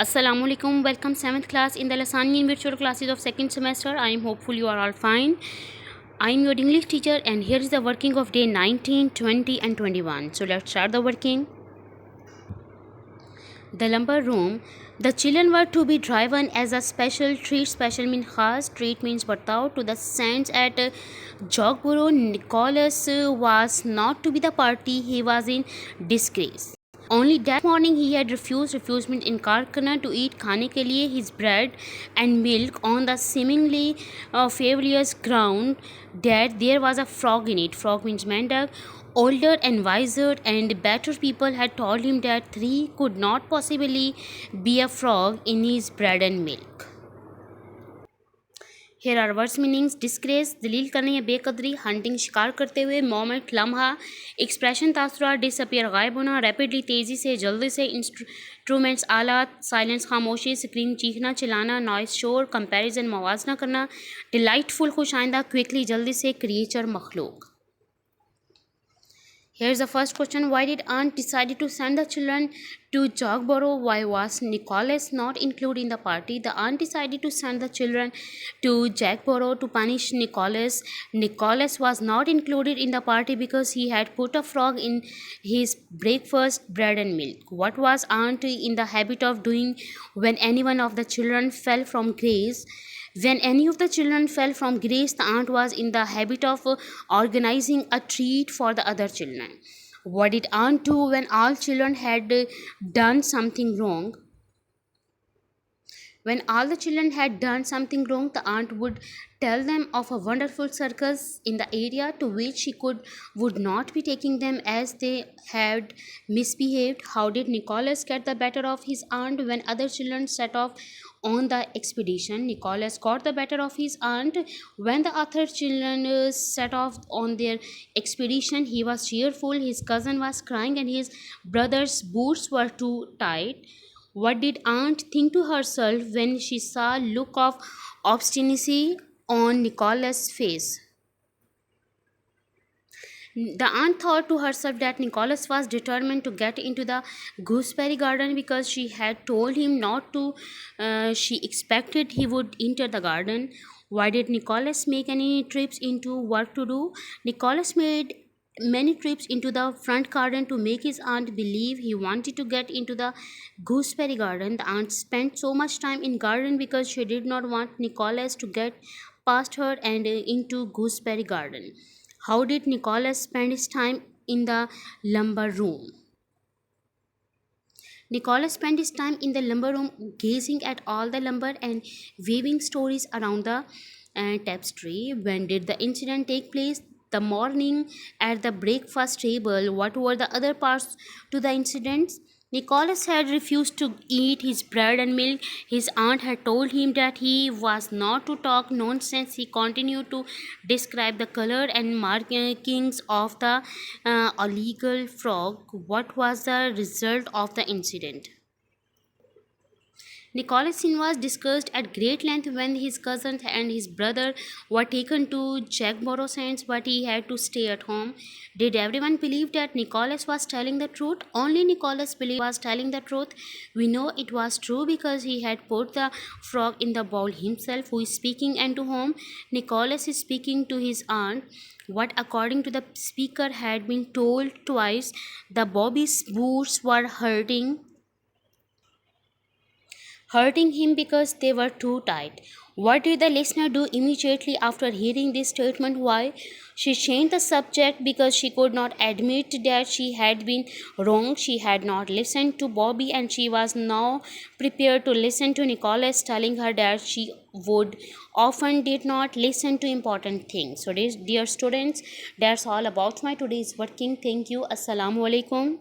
Assalamu alaikum. Welcome 7th class in the Lasanian virtual classes of second semester. I am hopeful you are all fine. I am your English teacher and here is the working of day 19, 20 and 21. So let's start the working. The lumber room. The children were to be driven as a special treat. Special means khas, treat means bartao to the saints at Jogborough. Nicholas was not to be the party. He was in disgrace. Only that morning he had refused means incarcana to eat खाने के लिए his bread and milk on the seemingly frivolous ground that there was a frog in it. Frog means mendag. Older and wiser and better people had told him that there could not possibly be a frog in his bread and milk. Here are words meanings. Disgrace दलील करने या बेकदरी, hunting शिकार करते हुए, moment लम्हा, expression तासुरात, disappear गायब होना, rapidly तेज़ी से जल्दी से, इंस्ट्रूमेंट्स आलात, साइलेंस खामोशी, स्क्रीन चीखना चिल्लाना, नॉइस शोर, कंपैरिजन मवाजना करना, डिलाइटफुल खुश आइंदा, क्विकली जल्दी से, क्रिएचर मखलूक. Here's the first question. Why did Aunt decided to send the children to Jogborough? Why was Nicholas not included in the party? The aunt decided to send the children to Jogborough to punish Nicholas. Nicholas was not included in the party because he had put a frog in his breakfast, bread and milk. What was Aunt in the habit of doing when any one of the children fell from grace? When any of the children fell from grace, the aunt was in the habit of organizing a treat for the other children. What did aunt do when all children had done something wrong? When all the children had done something wrong, the aunt would tell them of a wonderful circus in the area to which she would not be taking them as they had misbehaved. How did Nicholas get the better of his aunt when other children set off on the expedition? Nicholas got the better of his aunt when the other children set off on their expedition. He was cheerful, his cousin was crying, and his brother's boots were too tight. What did aunt think to herself when she saw a look of obstinacy on Nicholas' face? The aunt thought to herself that Nicholas was determined to get into the gooseberry garden because she had told him not to. She expected he would enter the garden. Why did Nicholas make any trips into work to do? Nicholas made many trips into the front garden to make his aunt believe he wanted to get into the gooseberry garden. The aunt spent so much time in garden because she did not want Nicholas to get past her and into gooseberry garden. How did Nicholas spend his time in the lumber room? Nicholas spent his time in the lumber room gazing at all the lumber and weaving stories around the tapestry. When did the incident take place? The morning at the breakfast table. What were the other parts to the incident? Nicholas had refused to eat his bread and milk. His aunt had told him that he was not to talk nonsense. He continued to describe the color and markings of the illegal frog. What was the result of the incident? Nicholas' sin was discussed at great length when his cousin and his brother were taken to Jogborough Saints, but he had to stay at home. Did everyone believe that Nicholas was telling the truth? Only Nicholas believed he was telling the truth. We know it was true because he had put the frog in the bowl himself. Who is speaking and to whom? Nicholas is speaking to his aunt. What, according to the speaker, had been told twice. The Bobby's boots were hurting him because they were too tight. What did the listener do immediately after hearing this statement? Why? She changed the subject because she could not admit that she had been wrong. She had not listened to Bobby and she was now prepared to listen to Nicholas telling her that she would often did not listen to important things. So dear students, that's all about my today's working. Thank you. Assalamu alaikum.